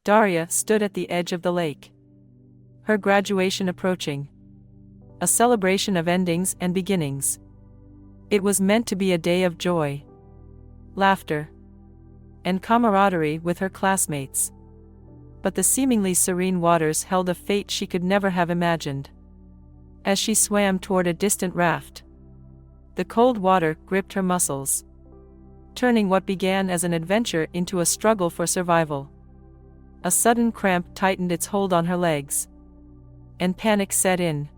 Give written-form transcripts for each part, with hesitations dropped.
Daria stood at the edge of the lake. Her graduation approaching. A celebration of endings and beginnings. It was meant to be a day of joy, laughter, and camaraderie with her classmates. But the seemingly serene waters held a fate she could never have imagined. As she swam toward a distant raft, the cold water gripped her muscles, turning what began as an adventure into a struggle for survival. A sudden cramp tightened its hold on her legs, and panic set in.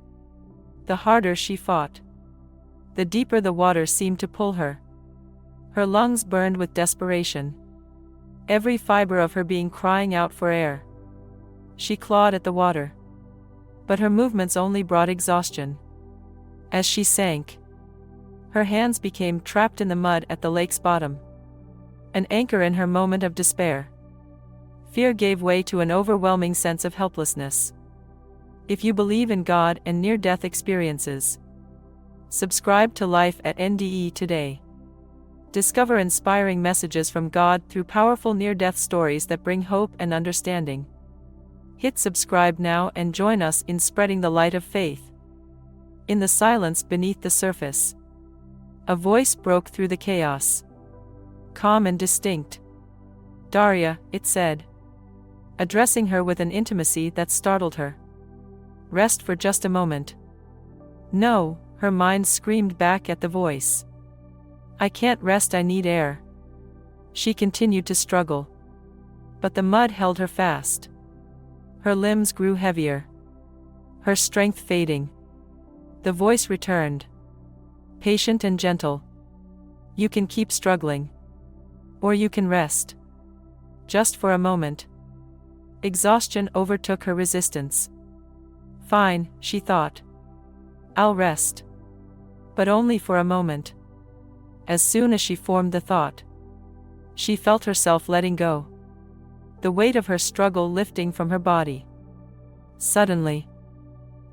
The harder she fought, the deeper the water seemed to pull her. Her lungs burned with desperation, every fiber of her being crying out for air. She clawed at the water, but her movements only brought exhaustion. As she sank, her hands became trapped in the mud at the lake's bottom, an anchor in her moment of despair. Fear gave way to an overwhelming sense of helplessness. If you believe in God and near-death experiences, subscribe to Life at NDE today. Discover inspiring messages from God through powerful near-death stories that bring hope and understanding. Hit subscribe now and join us in spreading the light of faith. In the silence beneath the surface, a voice broke through the chaos. Calm and distinct. "Daria," it said, addressing her with an intimacy that startled her. "Rest for just a moment." "No," her mind screamed back at the voice. "I can't rest, I need air." She continued to struggle, but the mud held her fast. Her limbs grew heavier, her strength fading. The voice returned, patient and gentle. "You can keep struggling, or you can rest. Just for a moment." Exhaustion overtook her resistance. "Fine," she thought. "I'll rest." But only for a moment. As soon as she formed the thought, she felt herself letting go, the weight of her struggle lifting from her body. Suddenly,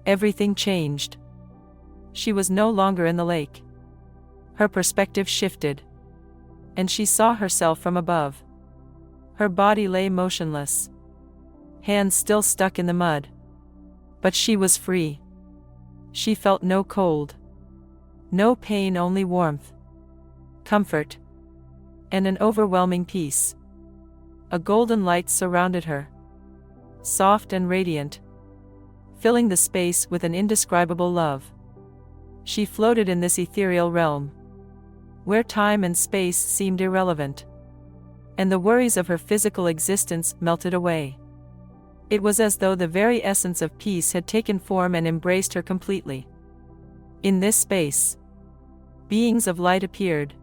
everything changed. She was no longer in the lake. Her perspective shifted, and she saw herself from above. Her body lay motionless, hands still stuck in the mud. But she was free. She felt no cold, no pain, only warmth, comfort, and an overwhelming peace. A golden light surrounded her, soft and radiant, filling the space with an indescribable love. She floated in this ethereal realm, where time and space seemed irrelevant, and the worries of her physical existence melted away. It was as though the very essence of peace had taken form and embraced her completely. In this space, beings of light appeared,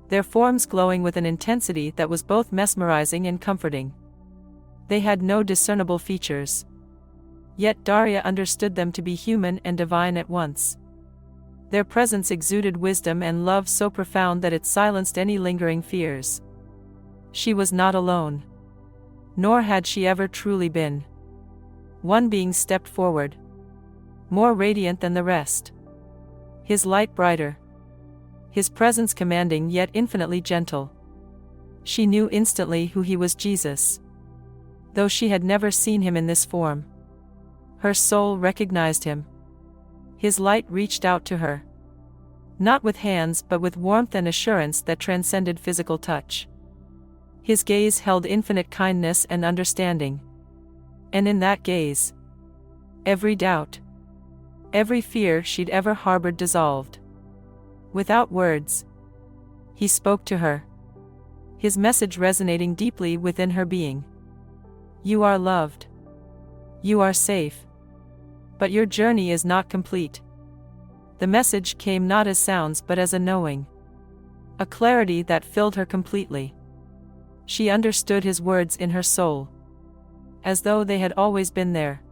their forms glowing with an intensity that was both mesmerizing and comforting. They had no discernible features, yet Daria understood them to be human and divine at once. Their presence exuded wisdom and love so profound that it silenced any lingering fears. She was not alone, nor had she ever truly been. One being stepped forward, more radiant than the rest, his light brighter, his presence commanding yet infinitely gentle. She knew instantly who he was: Jesus. Though she had never seen him in this form, her soul recognized him. His light reached out to her, not with hands but with warmth and assurance that transcended physical touch. His gaze held infinite kindness and understanding. And in that gaze, every doubt, every fear she'd ever harbored dissolved. Without words, he spoke to her, his message resonating deeply within her being. "You are loved. You are safe. But your journey is not complete." The message came not as sounds but as a knowing, a clarity that filled her completely. She understood his words in her soul, as though they had always been there,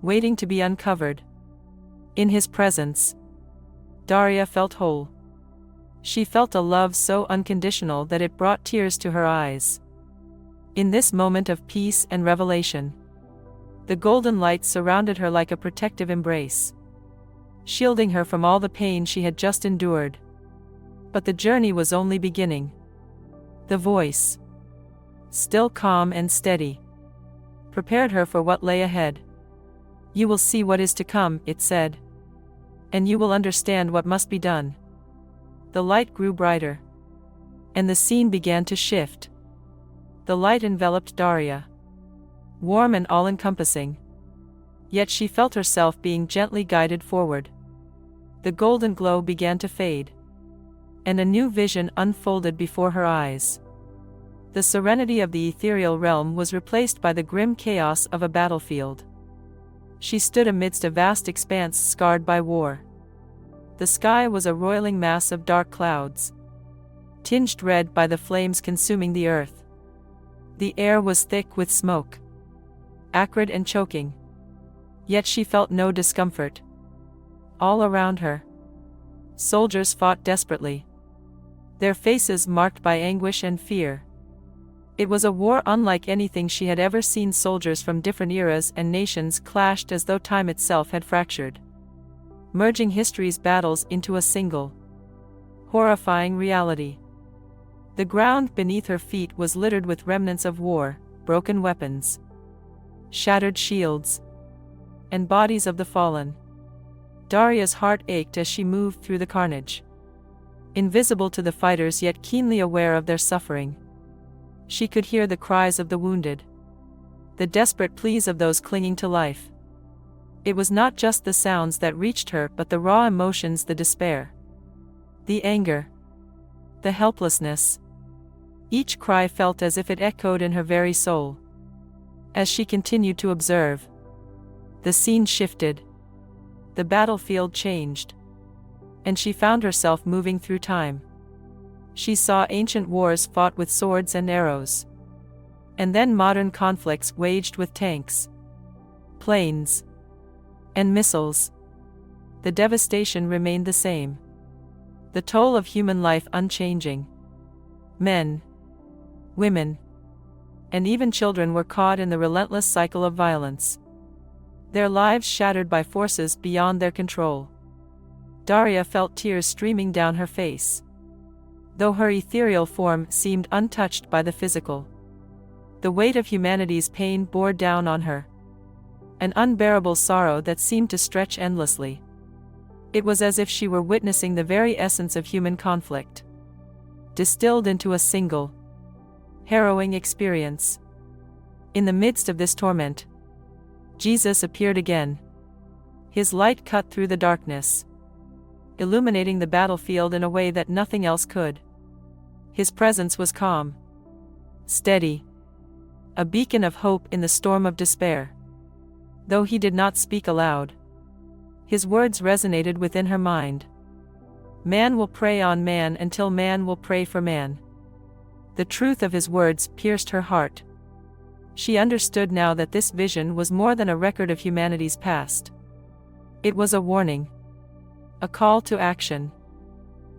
waiting to be uncovered. In his presence, Daria felt whole. She felt a love so unconditional that it brought tears to her eyes. In this moment of peace and revelation, the golden light surrounded her like a protective embrace, shielding her from all the pain she had just endured. But the journey was only beginning. The voice, still calm and steady, prepared her for what lay ahead. "You will see what is to come," it said. "And you will understand what must be done." The light grew brighter. And the scene began to shift. The light enveloped Daria. Warm and all-encompassing. Yet she felt herself being gently guided forward. The golden glow began to fade. And a new vision unfolded before her eyes. The serenity of the ethereal realm was replaced by the grim chaos of a battlefield. She stood amidst a vast expanse scarred by war. The sky was a roiling mass of dark clouds, tinged red by the flames consuming the earth. The air was thick with smoke, acrid and choking. Yet she felt no discomfort. All around her, soldiers fought desperately, their faces marked by anguish and fear. It was a war unlike anything she had ever seen. Soldiers from different eras and nations clashed as though time itself had fractured, merging history's battles into a single, horrifying reality. The ground beneath her feet was littered with remnants of war, broken weapons, shattered shields, and bodies of the fallen. Daria's heart ached as she moved through the carnage. Invisible to the fighters yet keenly aware of their suffering, she could hear the cries of the wounded, the desperate pleas of those clinging to life. It was not just the sounds that reached her but the raw emotions, the despair, the anger, the helplessness. Each cry felt as if it echoed in her very soul. As she continued to observe, the scene shifted. The battlefield changed. And she found herself moving through time. She saw ancient wars fought with swords and arrows. And then modern conflicts waged with tanks, planes, and missiles. The devastation remained the same. The toll of human life unchanging. Men, women, and even children were caught in the relentless cycle of violence, their lives shattered by forces beyond their control. Daria felt tears streaming down her face, though her ethereal form seemed untouched by the physical. The weight of humanity's pain bore down on her, an unbearable sorrow that seemed to stretch endlessly. It was as if she were witnessing the very essence of human conflict, distilled into a single, harrowing experience. In the midst of this torment, Jesus appeared again. His light cut through the darkness, illuminating the battlefield in a way that nothing else could. His presence was calm, steady, a beacon of hope in the storm of despair. Though he did not speak aloud, his words resonated within her mind. Man will prey on man until man will pray for man. The truth of his words pierced her heart. She understood now that this vision was more than a record of humanity's past. It was a warning, a call to action.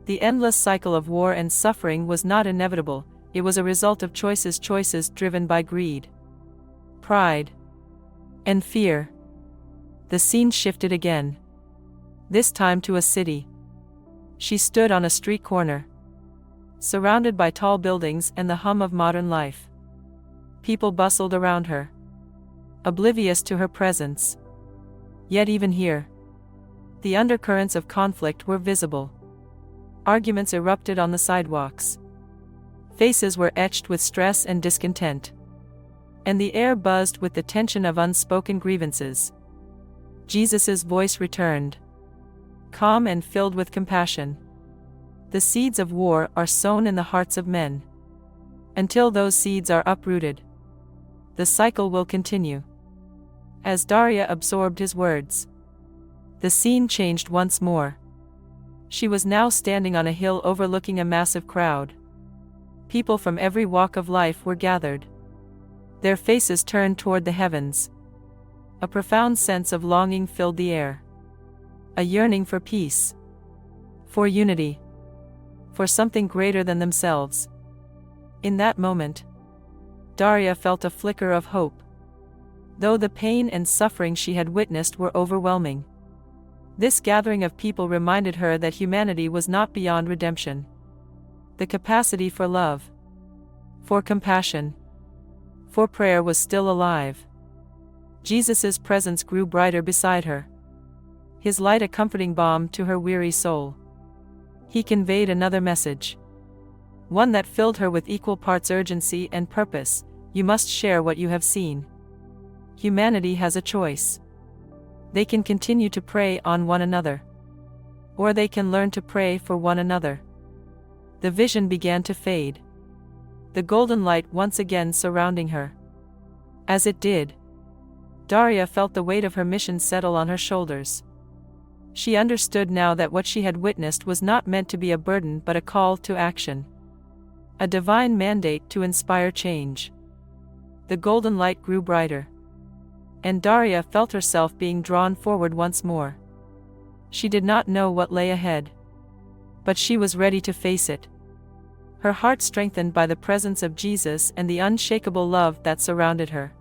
The endless cycle of war and suffering was not inevitable, it was a result of choices driven by greed, pride, and fear. The scene shifted again, this time to a city. She stood on a street corner, surrounded by tall buildings and the hum of modern life. People bustled around her, oblivious to her presence. Yet even here, the undercurrents of conflict were visible. Arguments erupted on the sidewalks. Faces were etched with stress and discontent. And the air buzzed with the tension of unspoken grievances. Jesus' voice returned, calm and filled with compassion. The seeds of war are sown in the hearts of men. Until those seeds are uprooted, the cycle will continue. As Daria absorbed his words, the scene changed once more. She was now standing on a hill overlooking a massive crowd. People from every walk of life were gathered, their faces turned toward the heavens. A profound sense of longing filled the air, a yearning for peace, for unity, for something greater than themselves. In that moment, Daria felt a flicker of hope. Though the pain and suffering she had witnessed were overwhelming, this gathering of people reminded her that humanity was not beyond redemption. The capacity for love, for compassion, for prayer was still alive. Jesus' presence grew brighter beside her. His light a comforting balm to her weary soul. He conveyed another message. One that filled her with equal parts urgency and purpose: you must share what you have seen. Humanity has a choice. They can continue to prey on one another, or they can learn to pray for one another. The vision began to fade, the golden light once again surrounding her. As it did, Daria felt the weight of her mission settle on her shoulders. She understood now that what she had witnessed was not meant to be a burden but a call to action. A divine mandate to inspire change. The golden light grew brighter, and Daria felt herself being drawn forward once more. She did not know what lay ahead, but she was ready to face it. Her heart strengthened by the presence of Jesus and the unshakable love that surrounded her.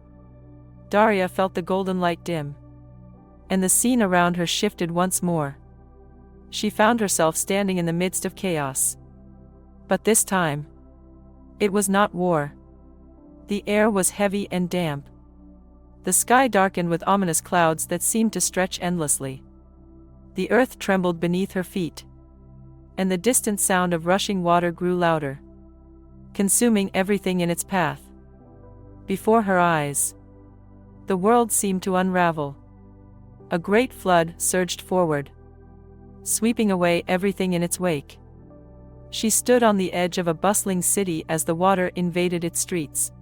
Daria felt the golden light dim, and the scene around her shifted once more. She found herself standing in the midst of chaos. But this time, it was not war. The air was heavy and damp. The sky darkened with ominous clouds that seemed to stretch endlessly. The earth trembled beneath her feet, and the distant sound of rushing water grew louder, consuming everything in its path. Before her eyes, the world seemed to unravel. A great flood surged forward, sweeping away everything in its wake. She stood on the edge of a bustling city as the water invaded its streets.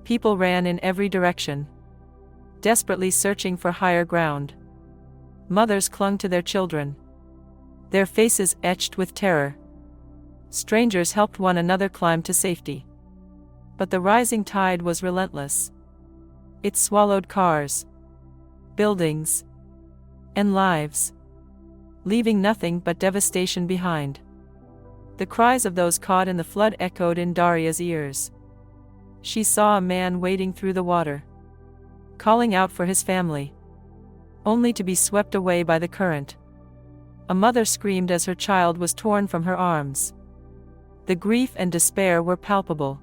People ran in every direction, desperately searching for higher ground. Mothers clung to their children, their faces etched with terror. Strangers helped one another climb to safety. But the rising tide was relentless. It swallowed cars, buildings, and lives, leaving nothing but devastation behind. The cries of those caught in the flood echoed in Daria's ears. She saw a man wading through the water, calling out for his family, only to be swept away by the current. A mother screamed as her child was torn from her arms. The grief and despair were palpable,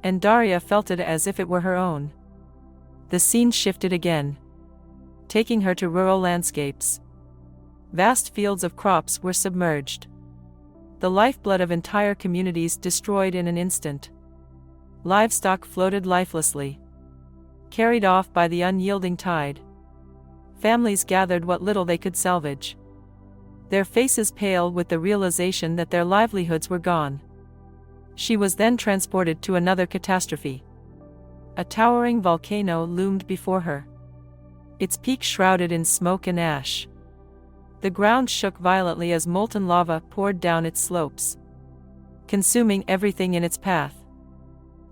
and Daria felt it as if it were her own. The scene shifted again, taking her to rural landscapes. Vast fields of crops were submerged, the lifeblood of entire communities destroyed in an instant. Livestock floated lifelessly, carried off by the unyielding tide. Families gathered what little they could salvage, their faces pale with the realization that their livelihoods were gone. She was then transported to another catastrophe. A towering volcano loomed before her, its peak shrouded in smoke and ash. The ground shook violently as molten lava poured down its slopes, consuming everything in its path.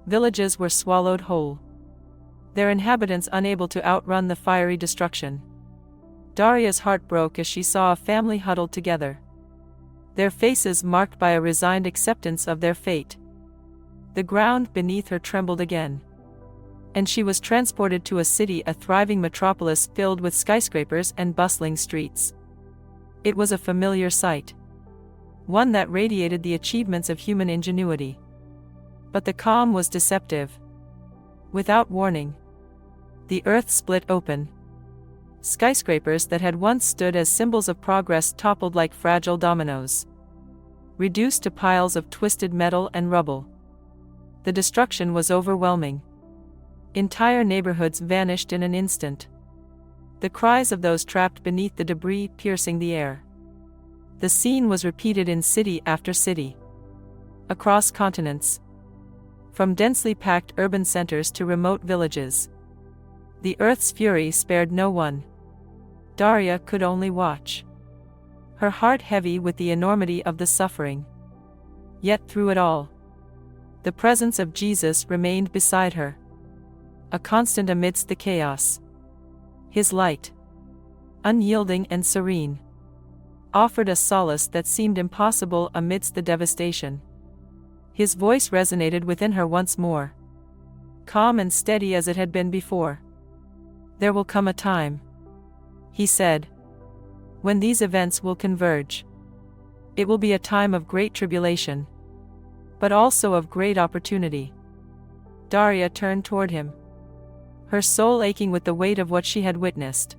Villages were swallowed whole, their inhabitants unable to outrun the fiery destruction. Daria's heart broke as she saw a family huddled together, their faces marked by a resigned acceptance of their fate. The ground beneath her trembled again, and she was transported to a city, a thriving metropolis filled with skyscrapers and bustling streets. It was a familiar sight, one that radiated the achievements of human ingenuity. But the calm was deceptive. Without warning, the earth split open. Skyscrapers that had once stood as symbols of progress toppled like fragile dominoes, reduced to piles of twisted metal and rubble. The destruction was overwhelming. Entire neighborhoods vanished in an instant, the cries of those trapped beneath the debris piercing the air. The scene was repeated in city after city, across continents, from densely packed urban centers to remote villages. The earth's fury spared no one. Daria could only watch, her heart heavy with the enormity of the suffering. Yet through it all, the presence of Jesus remained beside her, a constant amidst the chaos. His light, unyielding and serene, offered a solace that seemed impossible amidst the devastation. His voice resonated within her once more, calm and steady as it had been before. "There will come a time," he said, "when these events will converge. It will be a time of great tribulation, but also of great opportunity." Daria turned toward him, her soul aching with the weight of what she had witnessed.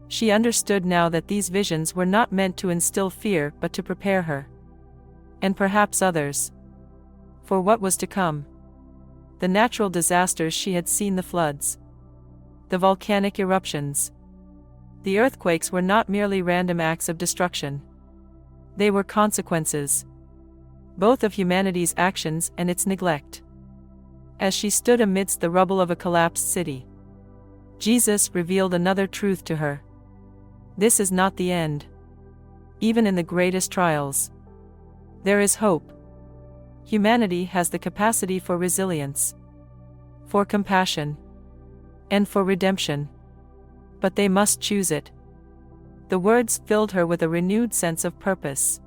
She understood now that these visions were not meant to instill fear but to prepare her, and perhaps others, for what was to come. The natural disasters she had seen, the floods, the volcanic eruptions, the earthquakes, were not merely random acts of destruction. They were consequences, both of humanity's actions and its neglect. As she stood amidst the rubble of a collapsed city, Jesus revealed another truth to her. This is not the end. Even in the greatest trials, there is hope. Humanity has the capacity for resilience, for compassion, and for redemption. But they must choose it. The words filled her with a renewed sense of purpose.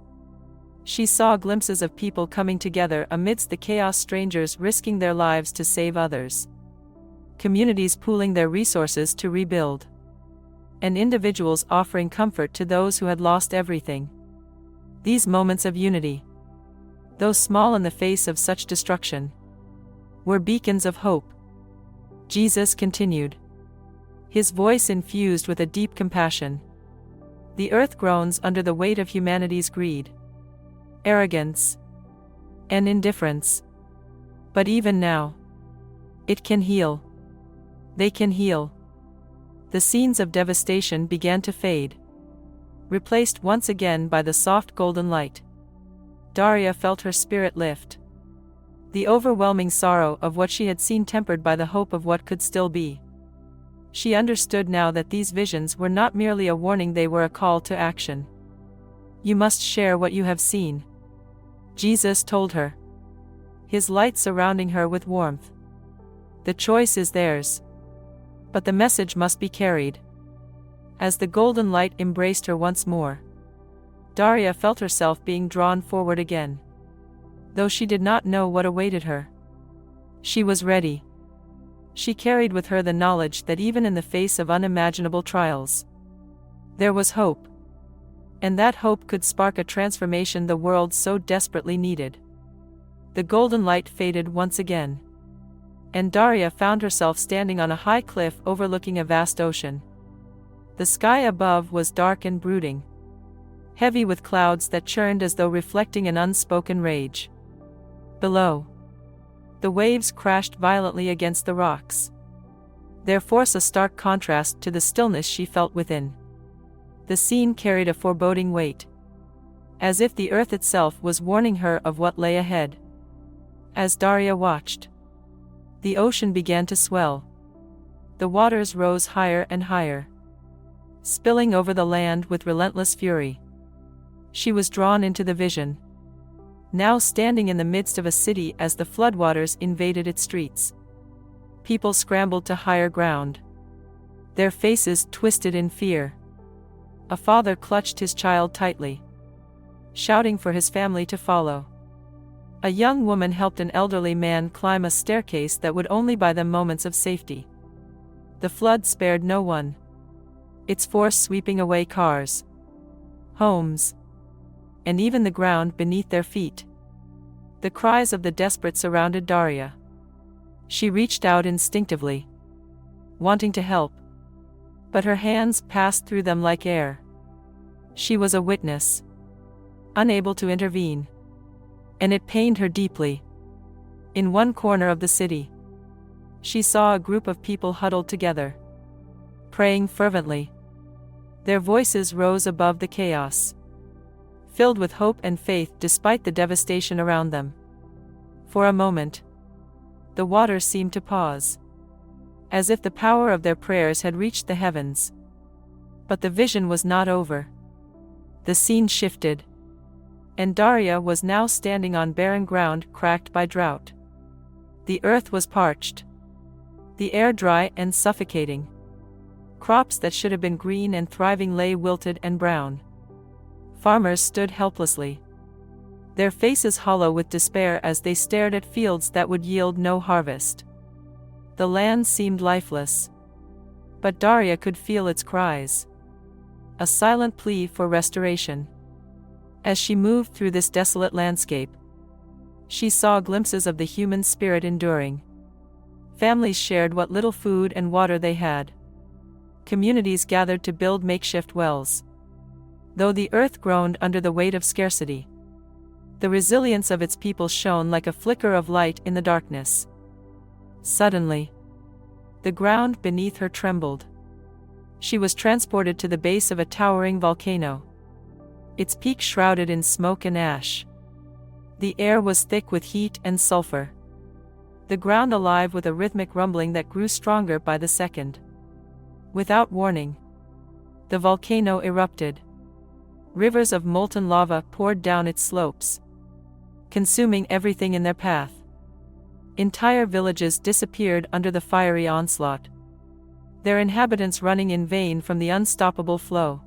She saw glimpses of people coming together amidst the chaos, strangers risking their lives to save others, communities pooling their resources to rebuild, and individuals offering comfort to those who had lost everything. These moments of unity, though small in the face of such destruction, were beacons of hope. Jesus continued, his voice infused with a deep compassion. The earth groans under the weight of humanity's greed, arrogance, and indifference. But even now, it can heal. They can heal. The scenes of devastation began to fade, replaced once again by the soft golden light. Daria felt her spirit lift, the overwhelming sorrow of what she had seen tempered by the hope of what could still be. She understood now that these visions were not merely a warning, they were a call to action. You must share what you have seen, Jesus told her, his light surrounding her with warmth. The choice is theirs, but the message must be carried. As the golden light embraced her once more, Daria felt herself being drawn forward again. Though she did not know what awaited her, she was ready. She carried with her the knowledge that even in the face of unimaginable trials, there was hope. And that hope could spark a transformation the world so desperately needed. The golden light faded once again, and Daria found herself standing on a high cliff overlooking a vast ocean. The sky above was dark and brooding, heavy with clouds that churned as though reflecting an unspoken rage. Below, the waves crashed violently against the rocks, their force a stark contrast to the stillness she felt within. The scene carried a foreboding weight, as if the earth itself was warning her of what lay ahead. As Daria watched, the ocean began to swell. The waters rose higher and higher, spilling over the land with relentless fury. She was drawn into the vision, now standing in the midst of a city as the floodwaters invaded its streets. People scrambled to higher ground, their faces twisted in fear. A father clutched his child tightly, shouting for his family to follow. A young woman helped an elderly man climb a staircase that would only buy them moments of safety. The flood spared no one, its force sweeping away cars, homes, and even the ground beneath their feet. The cries of the desperate surrounded Daria. She reached out instinctively, wanting to help, but her hands passed through them like air. She was a witness, unable to intervene, and it pained her deeply. In one corner of the city, she saw a group of people huddled together, praying fervently. Their voices rose above the chaos, filled with hope and faith despite the devastation around them. For a moment, the waters seemed to pause, as if the power of their prayers had reached the heavens. But the vision was not over. The scene shifted, and Daria was now standing on barren ground cracked by drought. The earth was parched, the air dry and suffocating. Crops that should have been green and thriving lay wilted and brown. Farmers stood helplessly, their faces hollow with despair as they stared at fields that would yield no harvest. The land seemed lifeless, but Daria could feel its cries, a silent plea for restoration. As she moved through this desolate landscape, she saw glimpses of the human spirit enduring, Families shared what little food and water they had. Communities gathered to build makeshift wells. Though the earth groaned under the weight of scarcity, the resilience of its people shone like a flicker of light in the darkness. Suddenly, the ground beneath her trembled. She was transported to the base of a towering volcano, its peak shrouded in smoke and ash. The air was thick with heat and sulfur, the ground alive with a rhythmic rumbling that grew stronger by the second. Without warning, the volcano erupted. Rivers of molten lava poured down its slopes, consuming everything in their path. Entire villages disappeared under the fiery onslaught, their inhabitants running in vain from the unstoppable flow.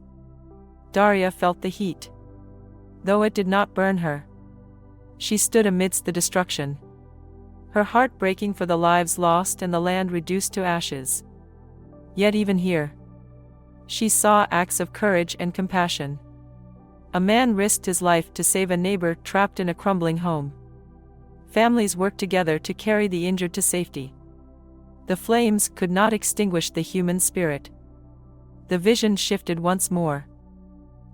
Daria felt the heat. Though it did not burn her, she stood amidst the destruction, her heart breaking for the lives lost and the land reduced to ashes. Yet even here, she saw acts of courage and compassion. A man risked his life to save a neighbor trapped in a crumbling home. Families worked together to carry the injured to safety. The flames could not extinguish the human spirit. The vision shifted once more,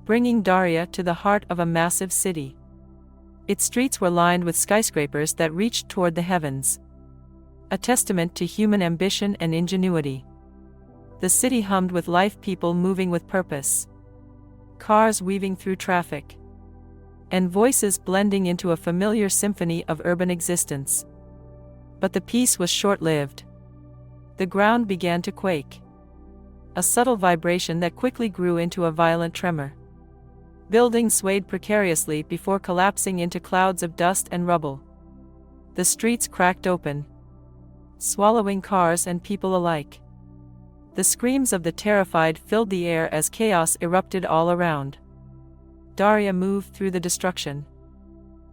bringing Daria to the heart of a massive city. Its streets were lined with skyscrapers that reached toward the heavens, a testament to human ambition and ingenuity. The city hummed with life, people moving with purpose, cars weaving through traffic, and voices blending into a familiar symphony of urban existence. But the peace was short-lived. The ground began to quake, a subtle vibration that quickly grew into a violent tremor. Buildings swayed precariously before collapsing into clouds of dust and rubble. The streets cracked open, swallowing cars and people alike. The screams of the terrified filled the air as chaos erupted all around. Daria moved through the destruction,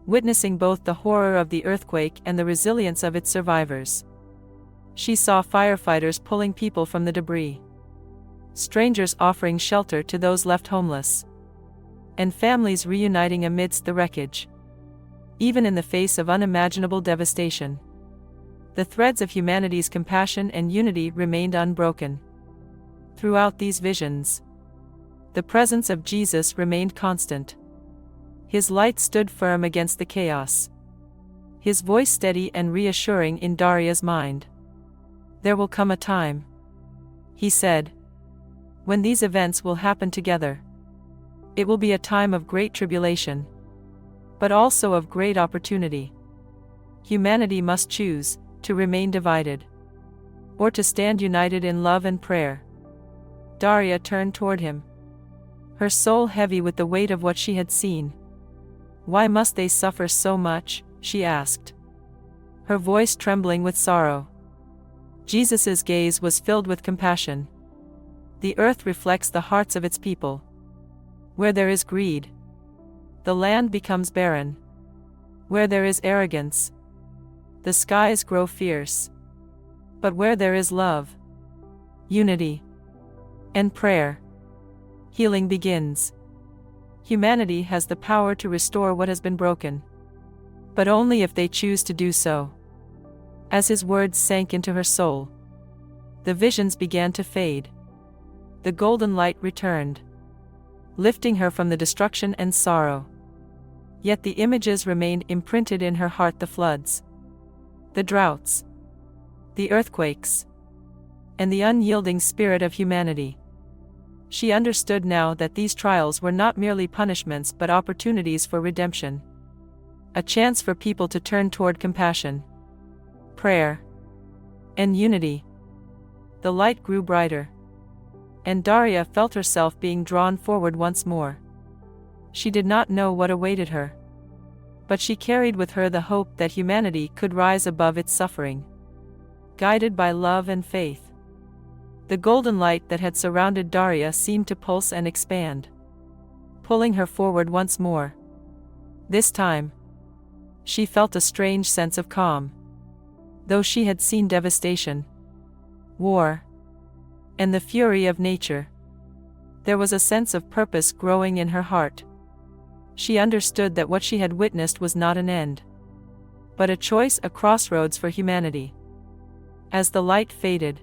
witnessing both the horror of the earthquake and the resilience of its survivors. She saw firefighters pulling people from the debris, strangers offering shelter to those left homeless, and families reuniting amidst the wreckage. Even in the face of unimaginable devastation, the threads of humanity's compassion and unity remained unbroken. Throughout these visions, the presence of Jesus remained constant. His light stood firm against the chaos, his voice steady and reassuring in Daria's mind. "There will come a time," he said, "when these events will happen together. It will be a time of great tribulation, but also of great opportunity. Humanity must choose to remain divided, or to stand united in love and prayer." Daria turned toward him, her soul heavy with the weight of what she had seen. "Why must they suffer so much?" she asked, her voice trembling with sorrow. Jesus' gaze was filled with compassion. "The earth reflects the hearts of its people. Where there is greed, the land becomes barren. Where there is arrogance, the skies grow fierce. But where there is love, unity, and prayer, healing begins. Humanity has the power to restore what has been broken, but only if they choose to do so." As his words sank into her soul, the visions began to fade. The golden light returned, lifting her from the destruction and sorrow. Yet the images remained imprinted in her heart: the floods, the droughts, the earthquakes, and the unyielding spirit of humanity. She understood now that these trials were not merely punishments but opportunities for redemption, a chance for people to turn toward compassion, prayer, and unity. The light grew brighter, and Daria felt herself being drawn forward once more. She did not know what awaited her, but she carried with her the hope that humanity could rise above its suffering, guided by love and faith. The golden light that had surrounded Daria seemed to pulse and expand, pulling her forward once more. This time, she felt a strange sense of calm. Though she had seen devastation, war, and the fury of nature, there was a sense of purpose growing in her heart. She understood that what she had witnessed was not an end, but a choice, a crossroads for humanity. As the light faded,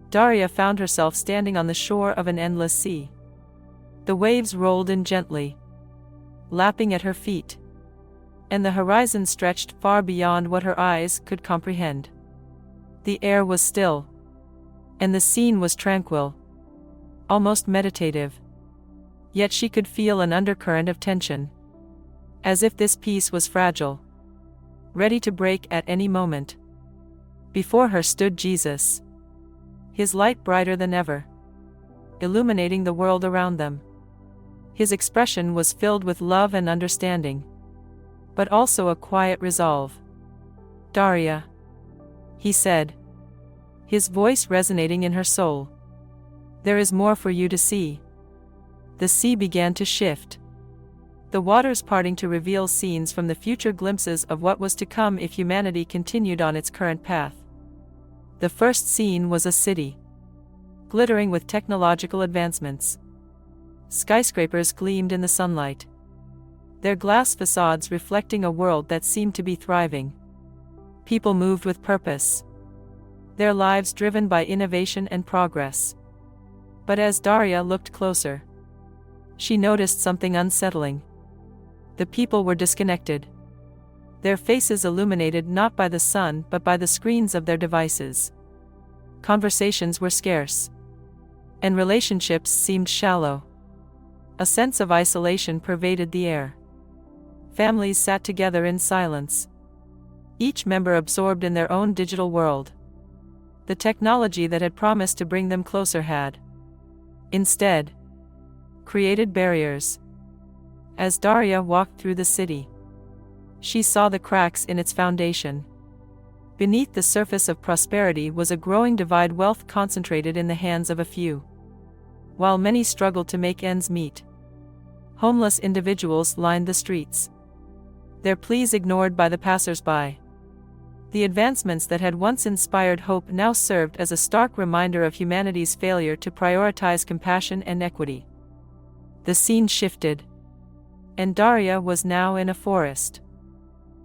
Daria found herself standing on the shore of an endless sea. The waves rolled in gently, lapping at her feet, and the horizon stretched far beyond what her eyes could comprehend. The air was still, and the scene was tranquil, almost meditative. Yet she could feel an undercurrent of tension, as if this peace was fragile, ready to break at any moment. Before her stood Jesus, his light brighter than ever, illuminating the world around them. His expression was filled with love and understanding, but also a quiet resolve. "Daria," he said, his voice resonating in her soul, "there is more for you to see." The sea began to shift, the waters parting to reveal scenes from the future, glimpses of what was to come if humanity continued on its current path. The first scene was a city, glittering with technological advancements. Skyscrapers gleamed in the sunlight, their glass facades reflecting a world that seemed to be thriving. People moved with purpose, their lives driven by innovation and progress. But as Daria looked closer, she noticed something unsettling. The people were disconnected, their faces illuminated not by the sun but by the screens of their devices. Conversations were scarce, and relationships seemed shallow. A sense of isolation pervaded the air. Families sat together in silence, each member absorbed in their own digital world. The technology that had promised to bring them closer had, instead, created barriers. As Daria walked through the city, she saw the cracks in its foundation. Beneath the surface of prosperity was a growing divide, wealth concentrated in the hands of a few, while many struggled to make ends meet. Homeless individuals lined the streets, their pleas ignored by the passers-by. The advancements that had once inspired hope now served as a stark reminder of humanity's failure to prioritize compassion and equity. The scene shifted, and Daria was now in a forest,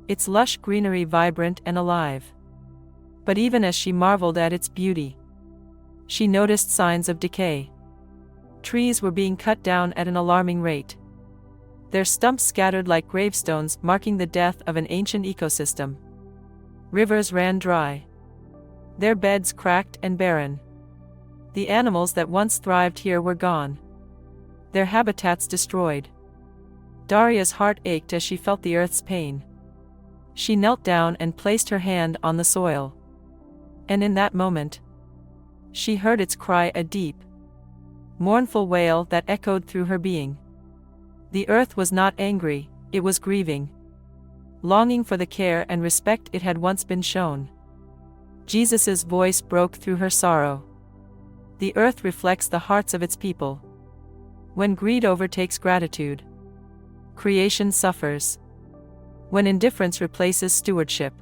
its lush greenery vibrant and alive. But even as she marveled at its beauty, she noticed signs of decay. Trees were being cut down at an alarming rate, their stumps scattered like gravestones, marking the death of an ancient ecosystem. Rivers ran dry, their beds cracked and barren. The animals that once thrived here were gone, their habitats destroyed. Daria's heart ached as she felt the earth's pain. She knelt down and placed her hand on the soil. And in that moment, she heard its cry, a deep, mournful wail that echoed through her being. The earth was not angry, it was grieving, longing for the care and respect it had once been shown. Jesus' voice broke through her sorrow. The earth reflects the hearts of its people. When greed overtakes gratitude, creation suffers. When indifference replaces stewardship,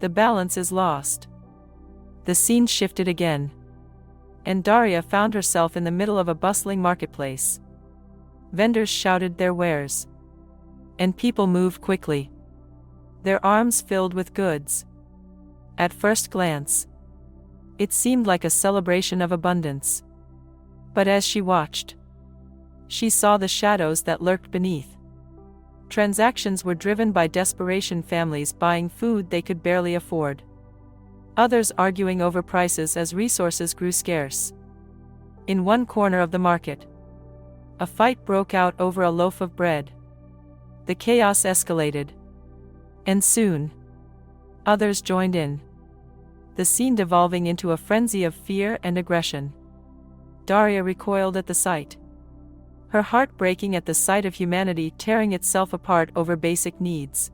the balance is lost. The scene shifted again, and Daria found herself in the middle of a bustling marketplace. Vendors shouted their wares, and people moved quickly, their arms filled with goods. At first glance, it seemed like a celebration of abundance. But as she watched, she saw the shadows that lurked beneath. Transactions were driven by desperation, families buying food they could barely afford, others arguing over prices as resources grew scarce. In one corner of the market, a fight broke out over a loaf of bread. The chaos escalated, and soon, others joined in, the scene devolving into a frenzy of fear and aggression. Daria recoiled at the sight, her heart breaking at the sight of humanity tearing itself apart over basic needs.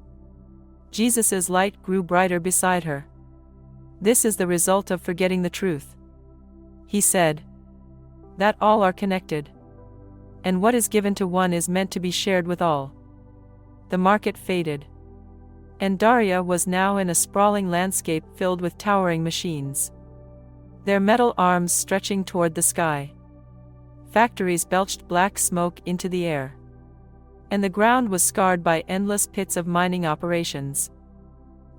Jesus' light grew brighter beside her. "This is the result of forgetting the truth," he said, "that all are connected, and what is given to one is meant to be shared with all." The market faded, and Daria was now in a sprawling landscape filled with towering machines, their metal arms stretching toward the sky. Factories belched black smoke into the air, and the ground was scarred by endless pits of mining operations.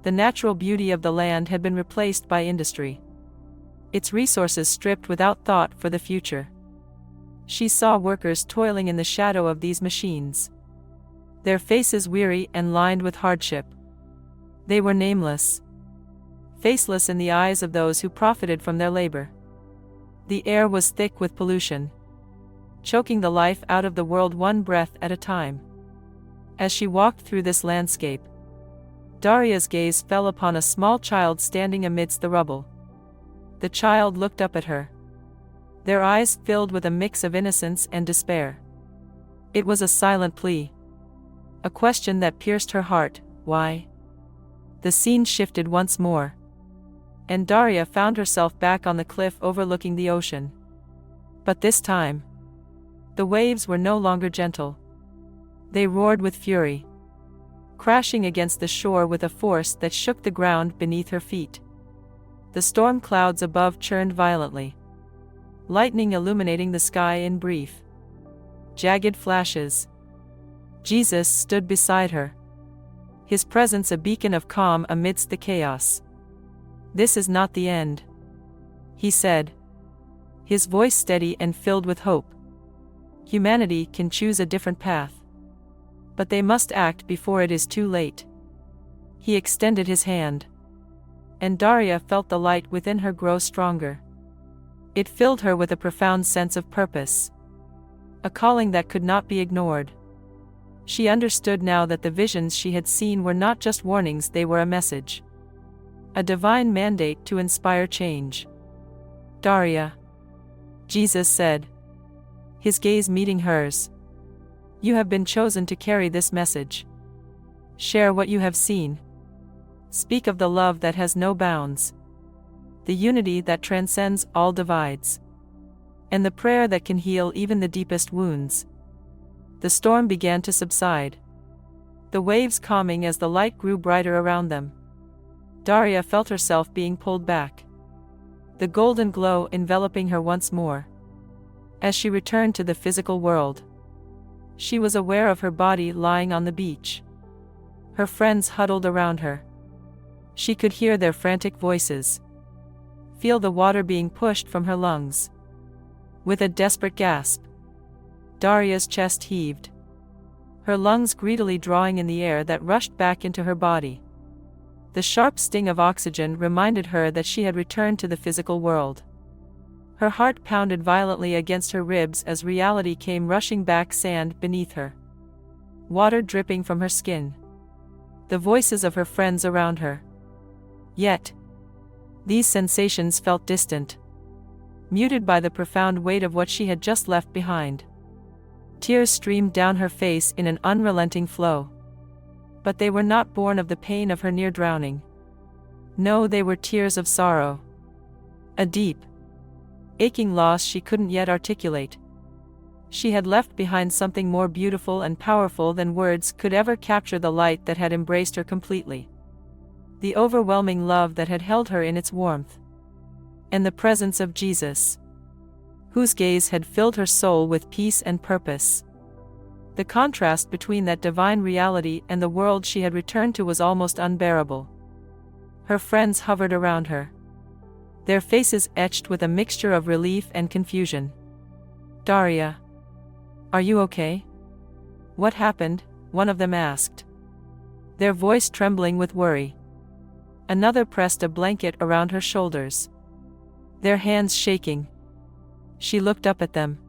The natural beauty of the land had been replaced by industry. Its resources stripped without thought for the future. She saw workers toiling in the shadow of these machines, their faces weary and lined with hardship. They were nameless, faceless in the eyes of those who profited from their labor. The air was thick with pollution, choking the life out of the world one breath at a time. As she walked through this landscape, Daria's gaze fell upon a small child standing amidst the rubble. The child looked up at her, their eyes filled with a mix of innocence and despair. It was a silent plea, a question that pierced her heart: why? The scene shifted once more, and Daria found herself back on the cliff overlooking the ocean. But this time, the waves were no longer gentle. They roared with fury, crashing against the shore with a force that shook the ground beneath her feet. The storm clouds above churned violently, lightning illuminating the sky in brief, jagged flashes. Jesus stood beside her, his presence a beacon of calm amidst the chaos. "This is not the end," he said, his voice steady and filled with hope. "Humanity can choose a different path, but they must act before it is too late." He extended his hand, and Daria felt the light within her grow stronger. It filled her with a profound sense of purpose, a calling that could not be ignored. She understood now that the visions she had seen were not just warnings, they were a message, a divine mandate to inspire change. "Daria," Jesus said, his gaze meeting hers, "you have been chosen to carry this message. Share what you have seen. Speak of the love that has no bounds, the unity that transcends all divides, and the prayer that can heal even the deepest wounds." The storm began to subside, the waves calming as the light grew brighter around them. Daria felt herself being pulled back, the golden glow enveloping her once more. As she returned to the physical world, she was aware of her body lying on the beach, her friends huddled around her. She could hear their frantic voices, feel the water being pushed from her lungs. With a desperate gasp, Daria's chest heaved, her lungs greedily drawing in the air that rushed back into her body. The sharp sting of oxygen reminded her that she had returned to the physical world. Her heart pounded violently against her ribs as reality came rushing back, sand beneath her, water dripping from her skin, the voices of her friends around her. Yet, these sensations felt distant, muted by the profound weight of what she had just left behind. Tears streamed down her face in an unrelenting flow. But they were not born of the pain of her near drowning. No, they were tears of sorrow, a deep, aching loss she couldn't yet articulate. She had left behind something more beautiful and powerful than words could ever capture: the light that had embraced her completely, the overwhelming love that had held her in its warmth, and the presence of Jesus, whose gaze had filled her soul with peace and purpose. The contrast between that divine reality and the world she had returned to was almost unbearable. Her friends hovered around her, their faces etched with a mixture of relief and confusion. "Daria, are you okay? What happened?" one of them asked, their voice trembling with worry. Another pressed a blanket around her shoulders, their hands shaking. She looked up at them,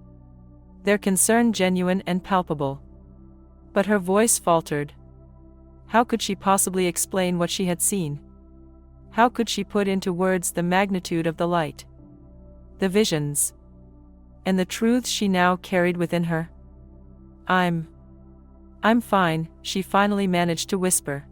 their concern genuine and palpable. But her voice faltered. How could she possibly explain what she had seen? How could she put into words the magnitude of the light, the visions, and the truths she now carried within her? I'm fine," she finally managed to whisper,